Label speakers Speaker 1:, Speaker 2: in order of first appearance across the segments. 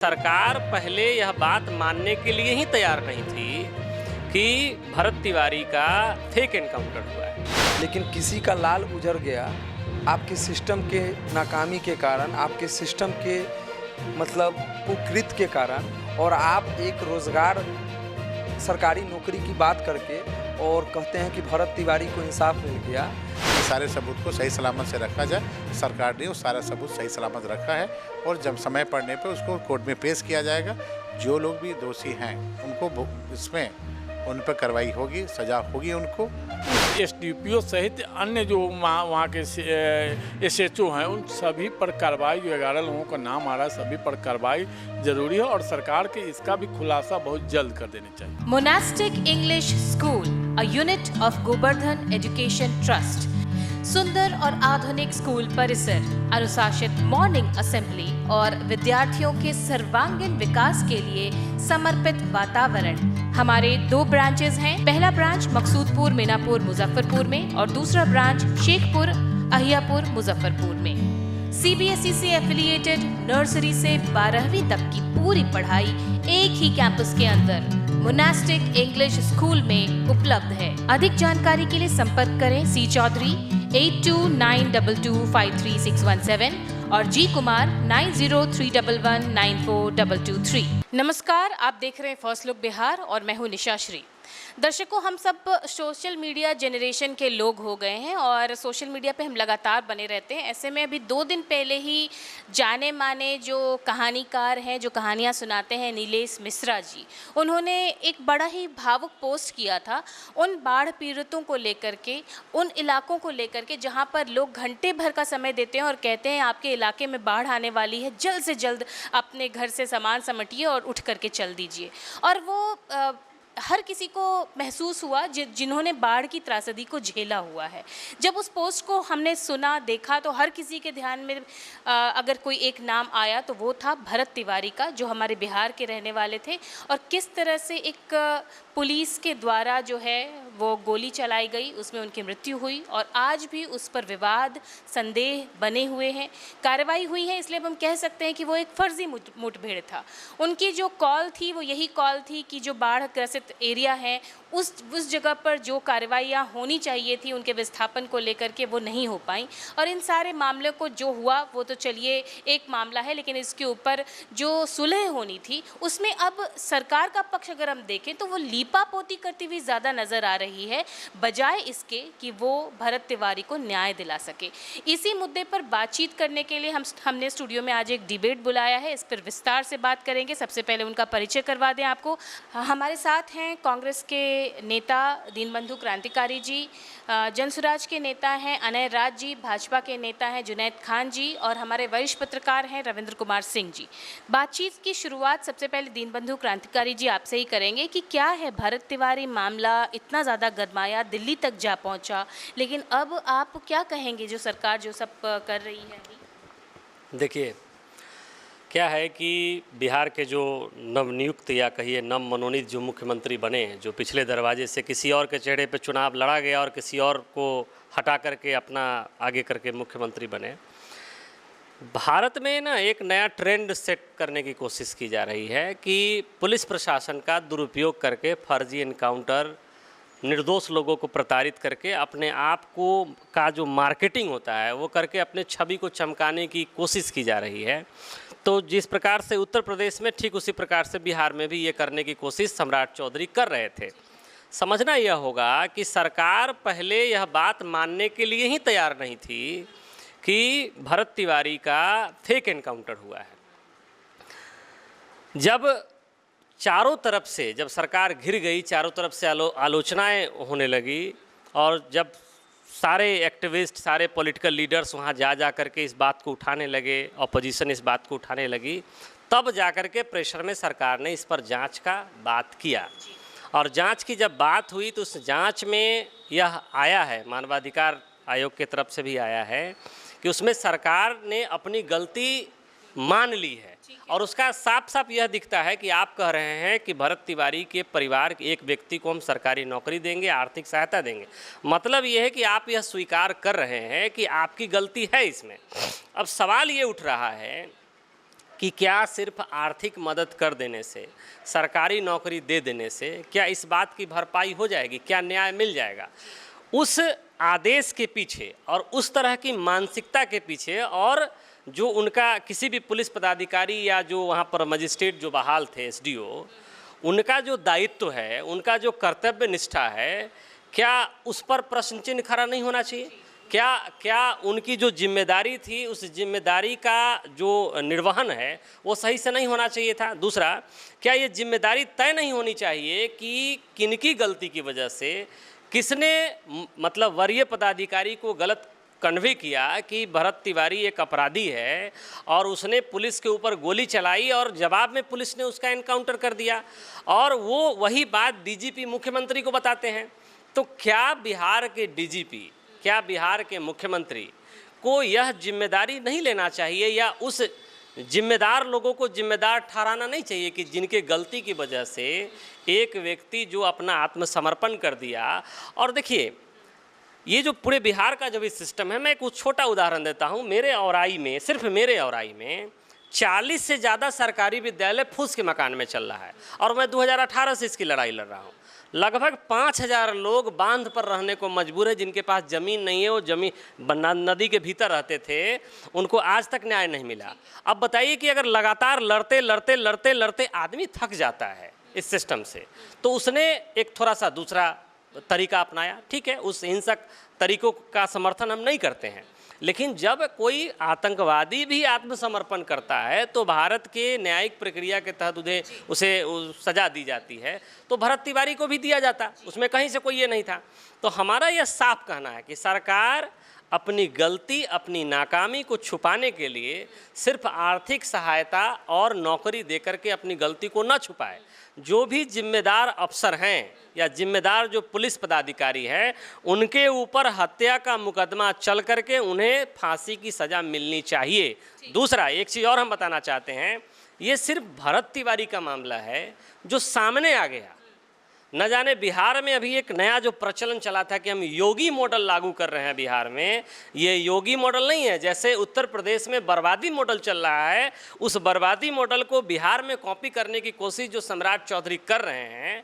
Speaker 1: सरकार पहले यह बात मानने के लिए ही तैयार नहीं थी कि भरत तिवारी का फेक एनकाउंटर हुआ है।
Speaker 2: लेकिन किसी का लाल उजड़ गया आपके सिस्टम के नाकामी के कारण, आपके सिस्टम के मतलब कुकृत के कारण, और आप एक रोज़गार सरकारी नौकरी की बात करके और कहते हैं कि भरत तिवारी को इंसाफ मिल गया।
Speaker 3: सारे सबूत को सही सलामत से रखा जाए। सरकार ने वो सारा सबूत सही सलामत रखा है और जब समय पड़ने पर उसको कोर्ट में पेश किया जाएगा। जो लोग भी दोषी हैं उनको इसमें उन पर कार्रवाई होगी, सजा होगी उनको।
Speaker 4: एसडीपीओ सहित अन्य जो वहाँ के एसएचओ हैं उन सभी पर कार्रवाई, जो 11 लोगों का नाम आ रहा है सभी पर कार्रवाई जरूरी है और सरकार के इसका भी खुलासा बहुत जल्द कर देना चाहिए।
Speaker 5: Monastic English school, a unit of Govardhan education trust. सुंदर और आधुनिक स्कूल परिसर, अनुशासित मॉर्निंग असेंबली और विद्यार्थियों के सर्वांगीण विकास के लिए समर्पित वातावरण। हमारे 2 ब्रांचेस हैं। पहला ब्रांच मकसूदपुर मीनापुर मुजफ्फरपुर में और दूसरा ब्रांच शेखपुर अहियापुर मुजफ्फरपुर में। सीबीएसई से एफिलिएटेड नर्सरी से 12वीं तक की पूरी पढ़ाई एक ही कैंपस के अंदर मोनास्टिक इंग्लिश स्कूल में उपलब्ध है। अधिक जानकारी के लिए संपर्क करें सी चौधरी 8292253617 और जी कुमार 9031194223। नमस्कार, आप देख रहे हैं फर्स्ट लुक बिहार और मैं हूं निशा श्री। दर्शकों, हम सब सोशल मीडिया जनरेशन के लोग हो गए हैं और सोशल मीडिया पे हम लगातार बने रहते हैं। ऐसे में अभी 2 दिन पहले ही जाने माने जो कहानीकार हैं, जो कहानियाँ सुनाते हैं, नीलेश मिश्रा जी, उन्होंने एक बड़ा ही भावुक पोस्ट किया था उन बाढ़ पीड़ितों को लेकर के, उन इलाकों को लेकर के जहाँ पर लोग घंटे भर का समय देते हैं और कहते हैं आपके इलाके में बाढ़ आने वाली है, जल्द से जल्द अपने घर से सामान समेटिए और उठ करके चल दीजिए। और वो हर किसी को महसूस हुआ जिन्होंने बाढ़ की त्रासदी को झेला हुआ है। जब उस पोस्ट को हमने सुना, देखा, तो हर किसी के ध्यान में अगर कोई एक नाम आया तो वो था भरत तिवारी का, जो हमारे बिहार के रहने वाले थे। और किस तरह से एक पुलिस के द्वारा जो है वो गोली चलाई गई, उसमें उनकी मृत्यु हुई और आज भी उस पर विवाद, संदेह बने हुए हैं। कार्रवाई हुई है, इसलिए हम कह सकते हैं कि वो एक फर्जी मुठभेड़ था। उनकी जो कॉल थी वो यही कॉल थी कि जो बाढ़ ग्रसित एरिया है उस जगह पर जो कार्रवाइयाँ होनी चाहिए थी उनके विस्थापन को लेकर के वो नहीं हो पाई। और इन सारे मामले को जो हुआ वो तो चलिए एक मामला है, लेकिन इसके ऊपर जो सुलह होनी थी उसमें अब सरकार का पक्ष अगर हम देखें तो वो लीपापोती करती हुई ज़्यादा नज़र आ रही है, बजाय इसके कि वो भरत तिवारी को न्याय दिला सके। इसी मुद्दे पर बातचीत करने के लिए हमने स्टूडियो में आज एक डिबेट बुलाया है। इस पर विस्तार से बात करेंगे। सबसे पहले उनका परिचय करवा दें आपको। हमारे साथ हैं कांग्रेस के नेता दीनबंधु क्रांतिकारी जी, जनसुराज के नेता हैं अनय राज जी, भाजपा के नेता हैं जुनैद खान जी और हमारे वरिष्ठ पत्रकार हैं रविंद्र कुमार सिंह जी। बातचीत की शुरुआत सबसे पहले दीनबंधु क्रांतिकारी जी आपसे ही करेंगे कि क्या है भरत तिवारी मामला इतना ज़्यादा गरमाया, दिल्ली तक जा पहुंचा, लेकिन अब आप क्या कहेंगे जो सरकार जो सब कर रही है?
Speaker 1: देखिए, क्या है कि बिहार के जो नवनियुक्त या कहिए नव मनोनीत जो मुख्यमंत्री बने, जो पिछले दरवाजे से किसी और के चेहरे पे चुनाव लड़ा गया और किसी और को हटा करके अपना आगे करके मुख्यमंत्री बने, भारत में ना एक नया ट्रेंड सेट करने की कोशिश की जा रही है कि पुलिस प्रशासन का दुरुपयोग करके फर्जी एनकाउंटर, निर्दोष लोगों को प्रताड़ित करके अपने आप को का जो मार्केटिंग होता है वो करके अपने छवि को चमकाने की कोशिश की जा रही है। तो जिस प्रकार से उत्तर प्रदेश में, ठीक उसी प्रकार से बिहार में भी ये करने की कोशिश सम्राट चौधरी कर रहे थे। समझना यह होगा कि सरकार पहले यह बात मानने के लिए ही तैयार नहीं थी कि भरत तिवारी का फेक एनकाउंटर हुआ है। जब चारों तरफ से, जब सरकार घिर गई, चारों तरफ से आलोचनाएं होने लगी और जब सारे एक्टिविस्ट, सारे पॉलिटिकल लीडर्स वहाँ जा कर के इस बात को उठाने लगे, अपोजिशन इस बात को उठाने लगी, तब जाकर के प्रेशर में सरकार ने इस पर जांच का बात किया। और जांच की जब बात हुई तो उस जांच में यह आया है, मानवाधिकार आयोग की तरफ से भी आया है कि उसमें सरकार ने अपनी गलती मान ली है। और उसका साफ साफ यह दिखता है कि आप कह रहे हैं कि भरत तिवारी के परिवार के एक व्यक्ति को हम सरकारी नौकरी देंगे, आर्थिक सहायता देंगे। मतलब यह है कि आप यह स्वीकार कर रहे हैं कि आपकी गलती है इसमें। अब सवाल ये उठ रहा है कि क्या सिर्फ आर्थिक मदद कर देने से, सरकारी नौकरी दे देने से क्या इस बात की भरपाई हो जाएगी, क्या न्याय मिल जाएगा? उस आदेश के पीछे और उस तरह की मानसिकता के पीछे और जो उनका किसी भी पुलिस पदाधिकारी या जो वहाँ पर मजिस्ट्रेट जो बहाल थे एसडीओ, उनका जो दायित्व है, उनका जो कर्तव्य निष्ठा है, क्या उस पर प्रश्न चिन्ह खड़ा नहीं होना चाहिए? क्या उनकी जो जिम्मेदारी थी उस जिम्मेदारी का जो निर्वहन है वो सही से नहीं होना चाहिए था? दूसरा, क्या ये जिम्मेदारी तय नहीं होनी चाहिए कि किनकी गलती की वजह से किसने मतलब वरीय पदाधिकारी को गलत कन्वे किया कि भरत तिवारी एक अपराधी है और उसने पुलिस के ऊपर गोली चलाई और जवाब में पुलिस ने उसका एनकाउंटर कर दिया, और वो वही बात डीजीपी मुख्यमंत्री को बताते हैं। तो क्या बिहार के डीजीपी, क्या बिहार के मुख्यमंत्री को यह जिम्मेदारी नहीं लेना चाहिए या उस जिम्मेदार लोगों को जिम्मेदार ठहराना नहीं चाहिए कि जिनके गलती की वजह से एक व्यक्ति जो अपना आत्मसमर्पण कर दिया? और देखिए, ये जो पूरे बिहार का जब इस सिस्टम है, मैं एक छोटा उदाहरण देता हूँ। मेरे औराई में, सिर्फ मेरे औराई में 40 से ज़्यादा सरकारी विद्यालय फूस के मकान में चल रहा है और मैं 2018 से इसकी लड़ाई लड़ रहा हूँ। लगभग 5000 लोग बांध पर रहने को मजबूर है, जिनके पास ज़मीन नहीं है, वो ज़मीन नदी के भीतर रहते थे, उनको आज तक न्याय नहीं मिला। अब बताइए कि अगर लगातार लड़ते लड़ते लड़ते लड़ते आदमी थक जाता है इस सिस्टम से, तो उसने एक थोड़ा सा दूसरा तरीका अपनाया। ठीक है, उस हिंसक तरीकों का समर्थन हम नहीं करते हैं, लेकिन जब कोई आतंकवादी भी आत्मसमर्पण करता है तो भारत के न्यायिक प्रक्रिया के तहत उसे सज़ा दी जाती है, तो भरत तिवारी को भी दिया जाता, उसमें कहीं से कोई ये नहीं था। तो हमारा यह साफ कहना है कि सरकार अपनी गलती, अपनी नाकामी को छुपाने के लिए सिर्फ आर्थिक सहायता और नौकरी देकर के अपनी गलती को न छुपाए। जो भी जिम्मेदार अफसर हैं या जिम्मेदार जो पुलिस पदाधिकारी हैं, उनके ऊपर हत्या का मुकदमा चल करके उन्हें फांसी की सज़ा मिलनी चाहिए। दूसरा, एक चीज़ और हम बताना चाहते हैं, ये सिर्फ भरत तिवारी का मामला है जो सामने आ गया। न जाने बिहार में अभी एक नया जो प्रचलन चला था कि हम योगी मॉडल लागू कर रहे हैं बिहार में, ये योगी मॉडल नहीं है। जैसे उत्तर प्रदेश में बर्बादी मॉडल चल रहा है, उस बर्बादी मॉडल को बिहार में कॉपी करने की कोशिश जो सम्राट चौधरी कर रहे हैं,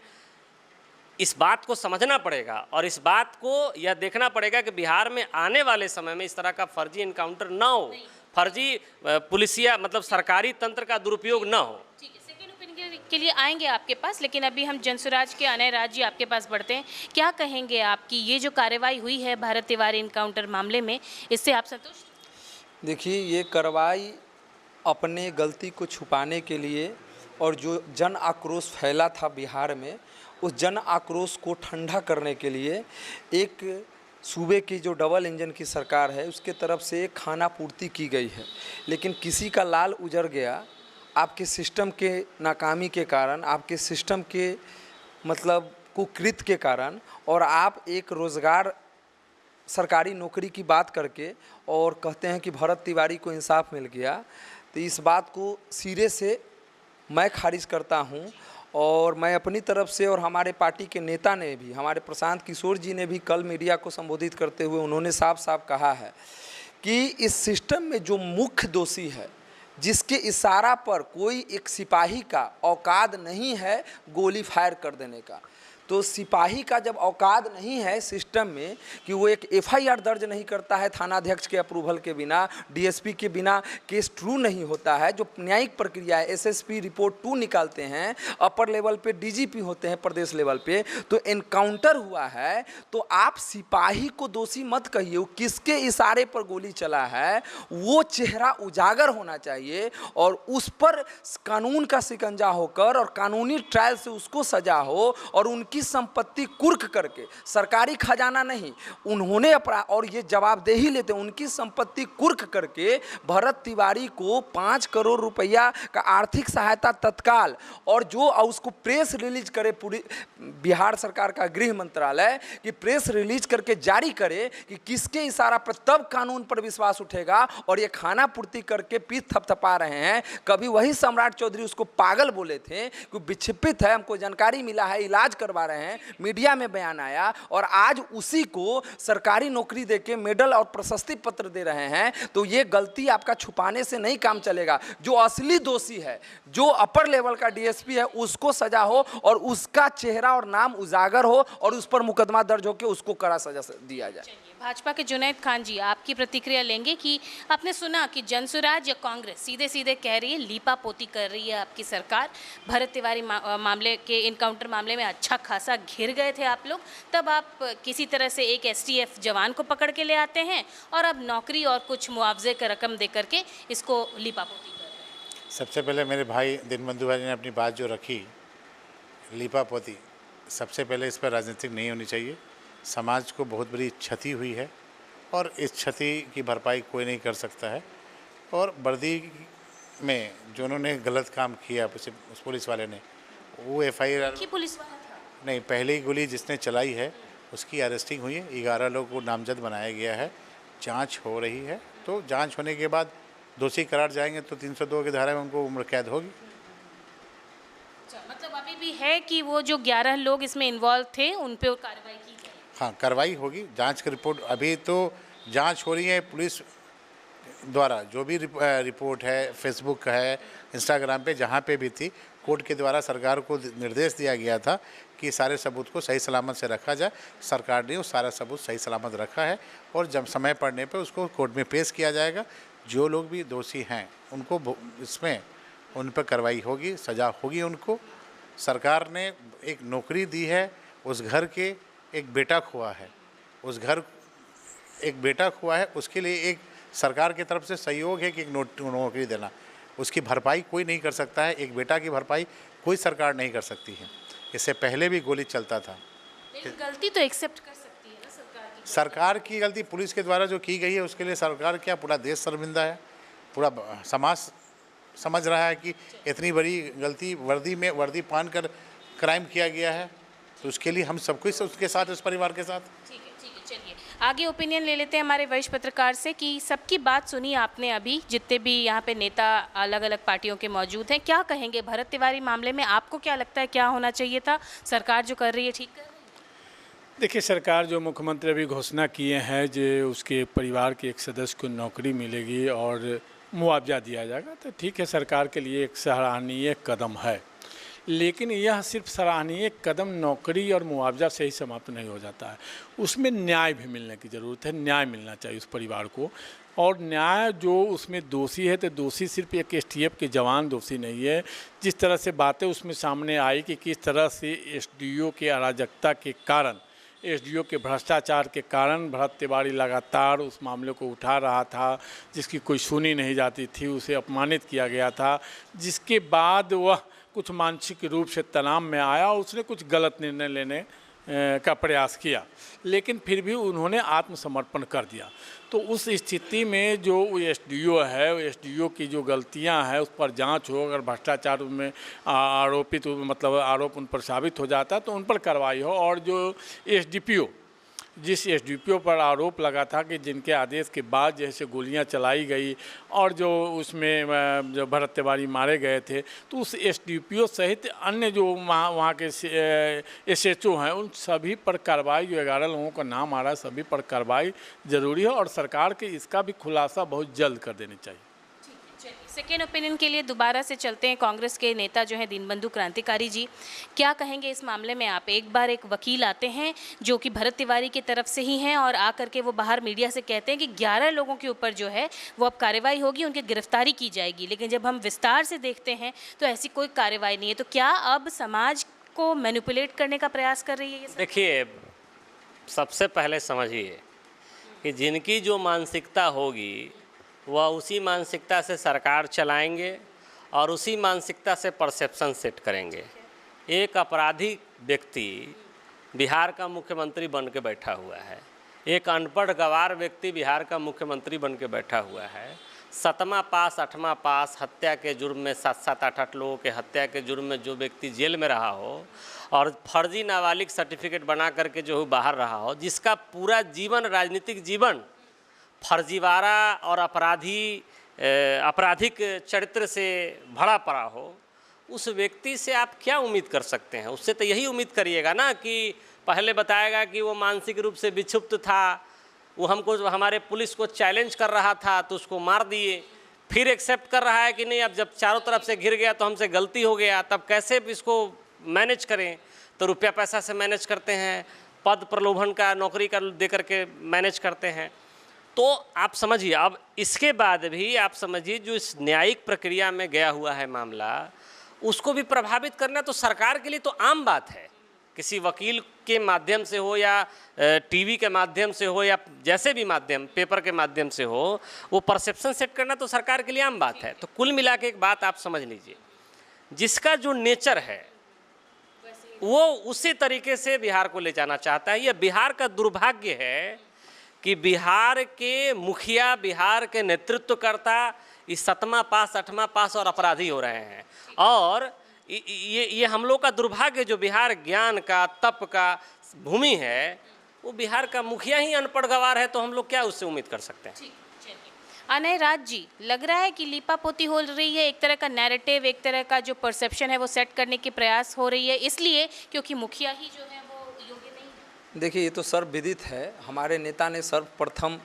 Speaker 1: इस बात को समझना पड़ेगा और इस बात को यह देखना पड़ेगा कि बिहार में आने वाले समय में इस तरह का फर्जी एनकाउंटर ना हो, फर्जी पुलिसिया मतलब सरकारी तंत्र का दुरुपयोग ना हो।
Speaker 5: के लिए आएंगे आपके पास, लेकिन अभी हम जनसुराज के अनय राज जी आपके पास बढ़ते हैं। क्या कहेंगे आपकी ये जो कार्रवाई हुई है भरत तिवारी इनकाउंटर मामले में, इससे आप संतुष्ट?
Speaker 2: देखिए, ये कार्रवाई अपने गलती को छुपाने के लिए और जो जन आक्रोश फैला था बिहार में, उस जन आक्रोश को ठंडा करने के लिए एक सूबे की जो डबल इंजन की सरकार है उसके तरफ से खाना पूर्ति की गई है। लेकिन किसी का लाल उजड़ गया आपके सिस्टम के नाकामी के कारण, आपके सिस्टम के मतलब कुकृत के कारण, और आप एक रोज़गार सरकारी नौकरी की बात करके और कहते हैं कि भरत तिवारी को इंसाफ मिल गया। तो इस बात को सिरे से मैं खारिज करता हूं और मैं अपनी तरफ से और हमारे पार्टी के नेता ने भी, हमारे प्रशांत किशोर जी ने भी कल मीडिया को संबोधित करते हुए उन्होंने साफ साफ कहा है कि इस सिस्टम में जो मुख्य दोषी है, जिसके इशारा पर कोई एक सिपाही का औकात नहीं है गोली फायर कर देने का, तो सिपाही का जब औकात नहीं है सिस्टम में कि वो एक एफआईआर दर्ज नहीं करता है थानाध्यक्ष के अप्रूवल के बिना, डीएसपी के बिना केस ट्रू नहीं होता है, जो न्यायिक प्रक्रिया है, एसएसपी रिपोर्ट 2 निकालते हैं, अपर लेवल पे डीजीपी होते हैं प्रदेश लेवल पे, तो एनकाउंटर हुआ है, तो आप सिपाही को दोषी मत कहिए। वो किसके इशारे पर गोली चला है वो चेहरा उजागर होना चाहिए और उस पर कानून का शिकंजा होकर और कानूनी ट्रायल से उसको सजा हो और उनकी संपत्ति कुर्क करके, सरकारी खजाना नहीं, उन्होंने अपना और ये जवाबदेही लेते, उनकी संपत्ति कुर्क करके भरत तिवारी को 5 करोड़ रुपया का आर्थिक सहायता तत्काल, और जो उसको प्रेस रिलीज करे पूरी बिहार सरकार का गृह मंत्रालय कि प्रेस रिलीज करके जारी करे कि किसके इशारा पर, तब कानून पर विश्वास उठेगा। और ये खाना पूर्ति करके पीठ थपथपा रहे हैं। कभी वही सम्राट चौधरी उसको पागल बोले थे कि विक्षिपित है, हमको जानकारी मिला है, इलाज करवा रहे हैं, मीडिया में बयान आया और आज उसी को सरकारी नौकरी देके मेडल और प्रशस्ति पत्र दे रहे हैं, तो ये गलती आपका छुपाने से नहीं काम चलेगा। जो असली दोषी है, जो अपर लेवल का डीएसपी है, उसको सजा हो और उसका चेहरा और नाम उजागर हो और उस पर मुकदमा दर्ज होकर उसको कड़ा सजा दिया जाए।
Speaker 5: भाजपा के जुनैद खान जी, आपकी प्रतिक्रिया लेंगे कि आपने सुना कि जनसुराज या कांग्रेस सीधे सीधे कह रही है लीपा पोती कर रही है आपकी सरकार। भरत तिवारी मामले के इनकाउंटर मामले में अच्छा खासा घिर गए थे आप लोग, तब आप किसी तरह से एक एसटीएफ जवान को पकड़ के ले आते हैं और अब नौकरी और कुछ मुआवजे का रकम दे करके इसको लीपा पोती कर रहे हैं।
Speaker 3: सबसे पहले मेरे भाई दीनबंधु भाई ने अपनी बात जो रखी लीपा पोती, सबसे पहले इस पर राजनीतिक नहीं होनी चाहिए। समाज को बहुत बड़ी क्षति हुई है और इस क्षति की भरपाई कोई नहीं कर सकता है। और वर्दी में जो उन्होंने गलत काम किया उस पुलिस वाले ने, वो एफआईआर
Speaker 5: पुलिस वाला था
Speaker 3: नहीं, पहली गोली जिसने चलाई है उसकी अरेस्टिंग हुई है। 11 लोगों को नामजद बनाया गया है, जांच हो रही है। तो जांच होने के बाद दोषी करार जाएंगे तो 302 की धारा में उनको उम्र कैद होगी।
Speaker 5: मतलब अभी भी है कि वो जो 11 लोग इसमें इन्वॉल्व थे उन पे कार्रवाई की जाए?
Speaker 3: हाँ, कार्रवाई होगी। जांच की रिपोर्ट अभी तो जांच हो रही है पुलिस द्वारा। जो भी रिपोर्ट है, फेसबुक है, इंस्टाग्राम पे जहाँ पे भी थी, कोर्ट के द्वारा सरकार को निर्देश दिया गया था कि सारे सबूत को सही सलामत से रखा जाए। सरकार ने वो सारा सबूत सही सलामत रखा है और जब समय पड़ने पर उसको कोर्ट में पेश किया जाएगा। जो लोग भी दोषी हैं उनको इसमें उन पर कार्रवाई होगी, सज़ा होगी उनको। सरकार ने एक नौकरी दी है, उस घर के एक बेटा खुआ है, उस घर एक बेटा खुआ है, उसके लिए एक सरकार की तरफ से सहयोग है कि एक नौकरी देना। उसकी भरपाई कोई नहीं कर सकता है, एक बेटा की भरपाई कोई सरकार नहीं कर सकती है। इससे पहले भी गोली चलता था।
Speaker 5: लेकिन गलती तो एक्सेप्ट कर सकती है ना सरकार की?
Speaker 3: सरकार की गलती पुलिस के द्वारा जो की गई है उसके लिए सरकार क्या, पूरा देश शर्मिंदा है, पूरा समाज समझ रहा है कि इतनी बड़ी गलती वर्दी पहन कर क्राइम किया गया है। तो उसके लिए हम सबको उसके साथ, उस परिवार के साथ।
Speaker 5: ठीक है, चलिए आगे ओपिनियन ले लेते हैं हमारे वरिष्ठ पत्रकार से कि सबकी बात सुनी आपने अभी, जितने भी यहाँ पे नेता अलग अलग पार्टियों के मौजूद हैं, क्या कहेंगे भरत तिवारी मामले में? आपको क्या लगता है क्या होना चाहिए था? सरकार जो कर रही है ठीक कर रही है?
Speaker 4: देखिए, सरकार जो मुख्यमंत्री अभी घोषणा किए हैं जो उसके परिवार के एक सदस्य को नौकरी मिलेगी और मुआवजा दिया जाएगा, तो ठीक है, सरकार के लिए एक सराहनीय कदम है। लेकिन यह सिर्फ सराहनीय कदम नौकरी और मुआवजा से ही समाप्त नहीं हो जाता है, उसमें न्याय भी मिलने की ज़रूरत है। न्याय मिलना चाहिए उस परिवार को। और न्याय जो उसमें दोषी है, तो दोषी सिर्फ एक एसटीएफ के जवान दोषी नहीं है। जिस तरह से बातें उसमें सामने आई कि किस तरह से एसडीओ के अराजकता के कारण, एसडीओ के भ्रष्टाचार के कारण भरत तिवारी लगातार उस मामले को उठा रहा था, जिसकी कोई सुनी नहीं जाती थी, उसे अपमानित किया गया था, जिसके बाद वह कुछ मानसिक रूप से तनाव में आया और उसने कुछ गलत निर्णय लेने का प्रयास किया, लेकिन फिर भी उन्होंने आत्मसमर्पण कर दिया। तो उस स्थिति में जो एसडीओ है, एसडीओ की जो गलतियां हैं उस पर जांच हो, अगर भ्रष्टाचार में आरोपित मतलब आरोप उन पर साबित हो जाता है तो उन पर कार्रवाई हो। और जो एसडीपीओ, जिस एसडीपीओ पर आरोप लगा था कि जिनके आदेश के बाद जैसे गोलियां चलाई गई और जो उसमें जो भरत तिवारी मारे गए थे, तो उस एसडीपीओ सहित अन्य जो वहाँ के एसएचओ हैं उन सभी पर कार्रवाई, जो 11 लोगों का नाम आ रहा है, सभी पर कार्रवाई ज़रूरी है और सरकार के इसका भी खुलासा बहुत जल्द कर देनी चाहिए।
Speaker 5: सेकेंड ओपिनियन के लिए दोबारा से चलते हैं। कांग्रेस के नेता जो हैं दीनबंधु क्रांतिकारी जी, क्या कहेंगे इस मामले में? आप एक बार एक वकील आते हैं जो कि भरत तिवारी की तरफ से ही हैं और आकर के वो बाहर मीडिया से कहते हैं कि 11 लोगों के ऊपर जो है वो अब कार्रवाई होगी, उनकी गिरफ्तारी की जाएगी। लेकिन जब हम विस्तार से देखते हैं तो ऐसी कोई कार्रवाई नहीं है। तो क्या अब समाज को मैनिपुलेट करने का प्रयास कर रही है ये?
Speaker 1: देखिए, सबसे पहले समझिए कि जिनकी जो मानसिकता होगी वह उसी मानसिकता से सरकार चलाएंगे और उसी मानसिकता से परसेप्शन सेट करेंगे। एक अपराधी व्यक्ति बिहार का मुख्यमंत्री बन के बैठा हुआ है, एक अनपढ़ गवार व्यक्ति बिहार का मुख्यमंत्री बन के बैठा हुआ है। 7वां पास 8वां पास हत्या के जुर्म में 7-7 8-8 लोगों के हत्या के जुर्म में जो व्यक्ति जेल में रहा हो और फर्जी नाबालिग सर्टिफिकेट बना करके जो बाहर रहा हो, जिसका पूरा जीवन, राजनीतिक जीवन फर्जीवाड़ा और आपराधिक चरित्र से भरा पड़ा हो, उस व्यक्ति से आप क्या उम्मीद कर सकते हैं? उससे तो यही उम्मीद करिएगा ना कि पहले बताएगा कि वो मानसिक रूप से विक्षुब्ध था, वो हमको हमारे पुलिस को चैलेंज कर रहा था तो उसको मार दिए, फिर एक्सेप्ट कर रहा है कि नहीं अब जब चारों तरफ से घिर गया तो हमसे गलती हो गया, तब कैसे इसको मैनेज करें? तो रुपया पैसा से मैनेज करते हैं, पद प्रलोभन का, नौकरी का दे करके मैनेज करते हैं। तो आप समझिए, अब इसके बाद भी आप समझिए जो इस न्यायिक प्रक्रिया में गया हुआ है मामला, उसको भी प्रभावित करना तो सरकार के लिए तो आम बात है। किसी वकील के माध्यम से हो या टीवी के माध्यम से हो या जैसे भी माध्यम, पेपर के माध्यम से हो, वो परसेप्शन सेट करना तो सरकार के लिए आम बात है। तो कुल मिला के एक बात आप समझ लीजिए, जिसका जो नेचर है वो उसी तरीके से बिहार को ले जाना चाहता है। यह बिहार का दुर्भाग्य है कि बिहार के मुखिया, बिहार के नेतृत्वकर्ता इस 7वां पास, 8वां पास और अपराधी हो रहे हैं। और ये हम लोग का दुर्भाग्य, जो बिहार ज्ञान का, तप का भूमि है, वो बिहार का मुखिया ही अनपढ़ गवार है, तो हम लोग क्या उससे उम्मीद कर सकते हैं?
Speaker 5: अनय राज जी, लग रहा है कि लीपापोती हो रही है, एक तरह का नैरेटिव, एक तरह का जो परसेप्शन है वो सेट करने की प्रयास हो रही है, इसलिए क्योंकि मुखिया ही जो है वो योग्य नहीं है।
Speaker 2: देखिए, ये तो सर्वविदित है। हमारे नेता ने सर्वप्रथम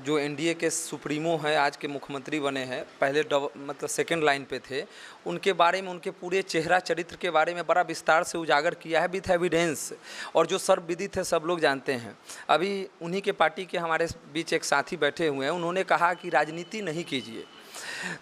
Speaker 2: जो एनडीए के सुप्रीमो हैं, आज के मुख्यमंत्री बने हैं, पहले मतलब सेकंड लाइन पे थे, उनके बारे में, उनके पूरे चेहरा चरित्र के बारे में बड़ा विस्तार से उजागर किया है विथ एविडेंस, और जो सर्वविदित है, सब लोग जानते हैं। अभी उन्हीं के पार्टी के हमारे बीच एक साथी बैठे हुए हैं, उन्होंने कहा कि राजनीति नहीं कीजिए।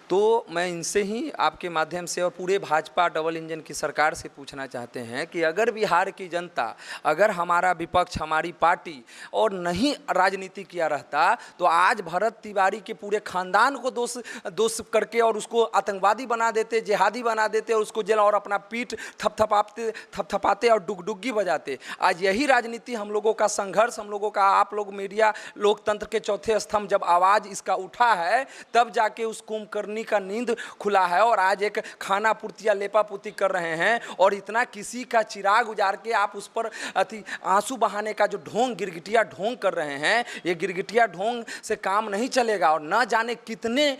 Speaker 2: तो मैं इनसे ही आपके माध्यम से और पूरे भाजपा डबल इंजन की सरकार से पूछना चाहते हैं कि अगर बिहार की जनता, अगर हमारा विपक्ष, हमारी पार्टी और नहीं राजनीति किया रहता तो आज भरत तिवारी के पूरे खानदान को दोष करके और उसको आतंकवादी बना देते, जिहादी बना देते और उसको जेल, और अपना पीठ थपथपाते और डुगडुगी बजाते। आज यही राजनीति हम लोगों का संघर्ष, हम लोगों का, आप लोग मीडिया, लोकतंत्र के चौथे स्तंभ, जब आवाज़ इसका उठा है तब जाके उस कुंभकर्णी का नींद खुला है। और आज एक खाना पूर्तिया लेपापूर्ति कर रहे हैं और इतना किसी का चिराग उजाड़ के आप उस पर अति आंसू बहाने का जो ढोंग, गिरगिटिया ढोंग कर रहे हैं, ये गिरगिटिया ढोंग से काम नहीं चलेगा। और न जाने कितने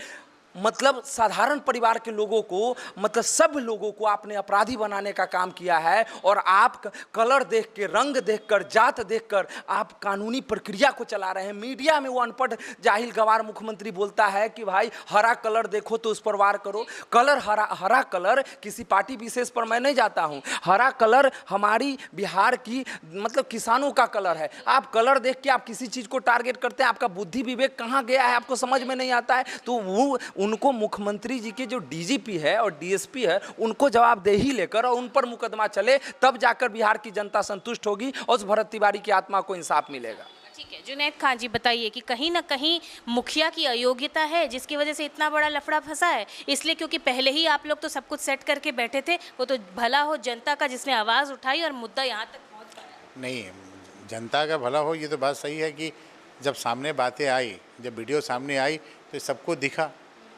Speaker 2: मतलब साधारण परिवार के लोगों को, मतलब सब लोगों को आपने अपराधी बनाने का काम किया है। और आप कलर देख के, रंग देखकर, जात देखकर आप कानूनी प्रक्रिया को चला रहे हैं। मीडिया में वो अनपढ़ जाहिल गवार मुख्यमंत्री बोलता है कि भाई हरा कलर देखो तो उस पर वार करो। कलर हरा कलर किसी पार्टी विशेष पर मैं नहीं जाता हूँ, हरा कलर हमारी बिहार की मतलब किसानों का कलर है। आप कलर देख के आप किसी चीज़ को टारगेट करते हैं, आपका बुद्धि विवेक कहाँ गया है, आपको समझ में नहीं आता है। तो वो उनको मुख्यमंत्री जी के जो डीजीपी है और डीएसपी है, उनको जवाबदेही लेकर और उन पर मुकदमा चले, तब जाकर बिहार की जनता संतुष्ट होगी और उस भरत तिवारी की आत्मा को इंसाफ मिलेगा।
Speaker 5: ठीक है, जुनैद खान जी बताइए कि कहीं ना कहीं मुखिया की अयोग्यता है जिसकी वजह से इतना बड़ा लफड़ा फंसा है, इसलिए क्योंकि पहले ही आप लोग तो सब कुछ सेट करके बैठे थे, वो तो भला हो जनता का जिसने आवाज़ उठाई और मुद्दा यहाँ तक पहुँच पाया।
Speaker 3: नहीं, जनता का भला हो, ये तो बात सही है कि जब सामने बातें आई, जब वीडियो सामने आई तो सबको दिखा,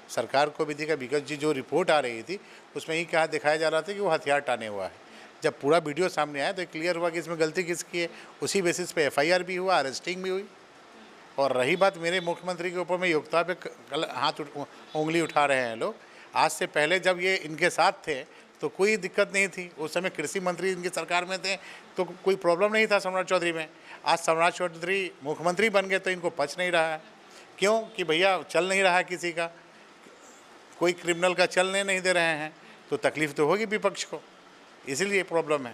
Speaker 3: सरकार को भी दिखा। बिकॉज जी जो रिपोर्ट आ रही थी उसमें ही क्या दिखाया जा रहा था कि वो हथियार टाने हुआ है। जब पूरा वीडियो सामने आया तो क्लियर हुआ कि इसमें गलती किसकी है। उसी बेसिस पे एफआईआर भी हुआ, अरेस्टिंग भी हुई। और रही बात मेरे मुख्यमंत्री के ऊपर में योग्यता पे हाथ उंगली उठा रहे हैं लोग। आज से पहले जब ये इनके साथ थे तो कोई दिक्कत नहीं थी, उस समय कृषि मंत्री इनकी सरकार में थे तो कोई प्रॉब्लम नहीं था सम्राट चौधरी में। आज सम्राट चौधरी मुख्यमंत्री बन गए तो इनको पच नहीं रहा है। क्यों? कि भैया चल नहीं रहा है, किसी का कोई क्रिमिनल का चलने नहीं दे रहे हैं, तो तकलीफ तो होगी विपक्ष को, इसीलिए प्रॉब्लम है।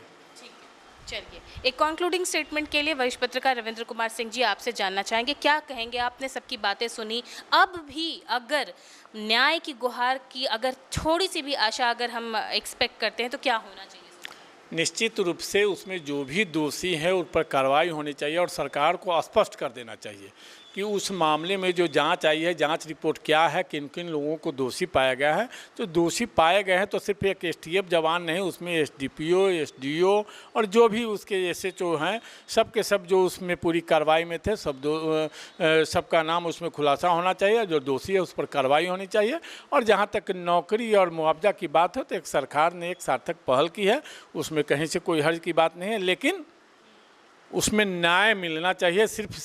Speaker 5: चलिए, एक कंक्लूडिंग स्टेटमेंट के लिए वरिष्ठ पत्रकार रविंद्र कुमार सिंह जी आपसे जानना चाहेंगे, क्या कहेंगे? आपने सबकी बातें सुनी, अब भी अगर न्याय की गुहार की अगर थोड़ी सी भी आशा अगर हम एक्सपेक्ट करते हैं तो क्या होना चाहिए?
Speaker 4: निश्चित रूप से उसमें जो भी दोषी है उस पर कार्रवाई होनी चाहिए और सरकार को स्पष्ट कर देना चाहिए कि उस मामले में जो जांच आई है, जांच रिपोर्ट क्या है, किन किन लोगों को दोषी पाया गया है। तो दोषी पाए गए हैं तो सिर्फ एक एसटीएफ जवान नहीं, उसमें एसडीपीओ, एसडीओ और जो भी उसके एसएचओ हैं, सब के सब जो उसमें पूरी कार्रवाई में थे, सबका नाम उसमें खुलासा होना चाहिए। जो दोषी है उस पर कार्रवाई होनी चाहिए। और जहाँ तक नौकरी और मुआवजा की बात है तो एक सरकार ने एक सार्थक पहल की है, उसमें कहीं से कोई हर्ज की बात नहीं है। लेकिन उसमें न्याय मिलना चाहिए। सिर्फ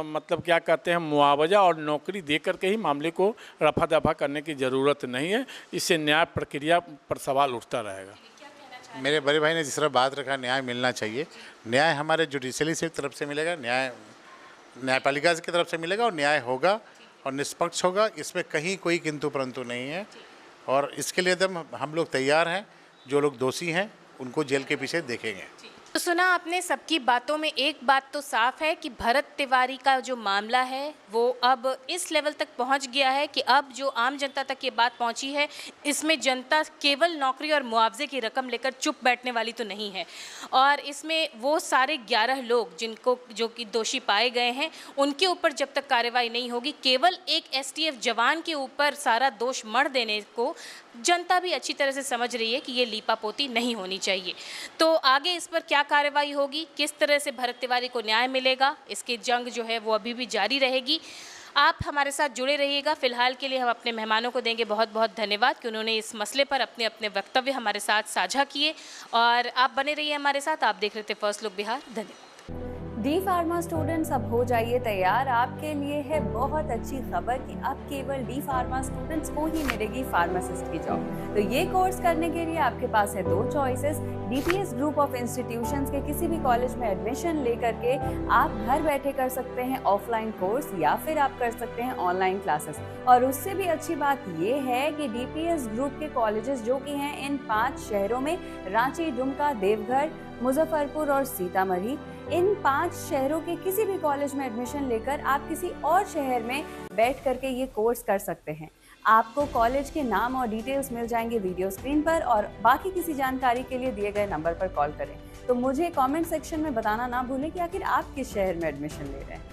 Speaker 4: मतलब क्या कहते हैं, मुआवजा और नौकरी दे करके ही मामले को रफा दफा करने की ज़रूरत नहीं है। इससे न्याय प्रक्रिया पर सवाल उठता रहेगा।
Speaker 3: मेरे बड़े भाई ने जिस तरह बात रखा, न्याय मिलना चाहिए। न्याय हमारे जुडिशरी से तरफ से मिलेगा, न्यायपालिका की तरफ से मिलेगा, और न्याय होगा और निष्पक्ष होगा। इसमें कहीं कोई किंतु परंतु नहीं है, और इसके लिए एकदम हम लोग तैयार हैं। जो लोग दोषी हैं उनको जेल के पीछे देखेंगे।
Speaker 5: तो सुना आपने सबकी बातों में, एक बात तो साफ है कि भरत तिवारी का जो मामला है वो अब इस लेवल तक पहुंच गया है कि अब जो आम जनता तक ये बात पहुंची है, इसमें जनता केवल नौकरी और मुआवजे की रकम लेकर चुप बैठने वाली तो नहीं है। और इसमें वो सारे 11 लोग जो कि दोषी पाए गए हैं, उनके ऊपर जब तक कार्रवाई नहीं होगी, केवल एक STF जवान के ऊपर सारा दोष मढ़ देने को जनता भी अच्छी तरह से समझ रही है कि ये लीपापोती नहीं होनी चाहिए। तो आगे इस पर क्या कार्रवाई होगी, किस तरह से भरत तिवारी को न्याय मिलेगा, इसकी जंग जो है वो अभी भी जारी रहेगी। आप हमारे साथ जुड़े रहिएगा। फिलहाल के लिए हम अपने मेहमानों को देंगे बहुत बहुत धन्यवाद कि उन्होंने इस मसले पर अपने अपने वक्तव्य हमारे साथ साझा किए, और आप बने रहिए हमारे साथ। आप देख रहे थे फर्स्ट लुक बिहार। धन्यवाद।
Speaker 6: डी फार्मा स्टूडेंट्स, अब हो जाइए तैयार। आपके लिए है बहुत अच्छी खबर कि अब केवल डी फार्मा स्टूडेंट्स को ही मिलेगी फार्मासिस्ट की जॉब। तो ये कोर्स करने के लिए आपके पास है 2 choices. DPS group of institutions के किसी भी कॉलेज में एडमिशन लेकर के आप घर बैठे कर सकते हैं ऑफलाइन कोर्स, या फिर आप कर सकते हैं ऑनलाइन क्लासेस। और उससे भी अच्छी बात ये है कि DPS ग्रुप के कॉलेजेस जो कि हैं इन 5 शहरों में, रांची, दुमका, देवघर, मुजफ्फरपुर और सीतामढ़ी, इन 5 शहरों के किसी भी कॉलेज में एडमिशन लेकर आप किसी और शहर में बैठ करके ये कोर्स कर सकते हैं। आपको कॉलेज के नाम और डिटेल्स मिल जाएंगे वीडियो स्क्रीन पर, और बाकी किसी जानकारी के लिए दिए गए नंबर पर कॉल करें। तो मुझे कमेंट सेक्शन में बताना ना भूलें कि आखिर आप किस शहर में एडमिशन ले रहे हैं।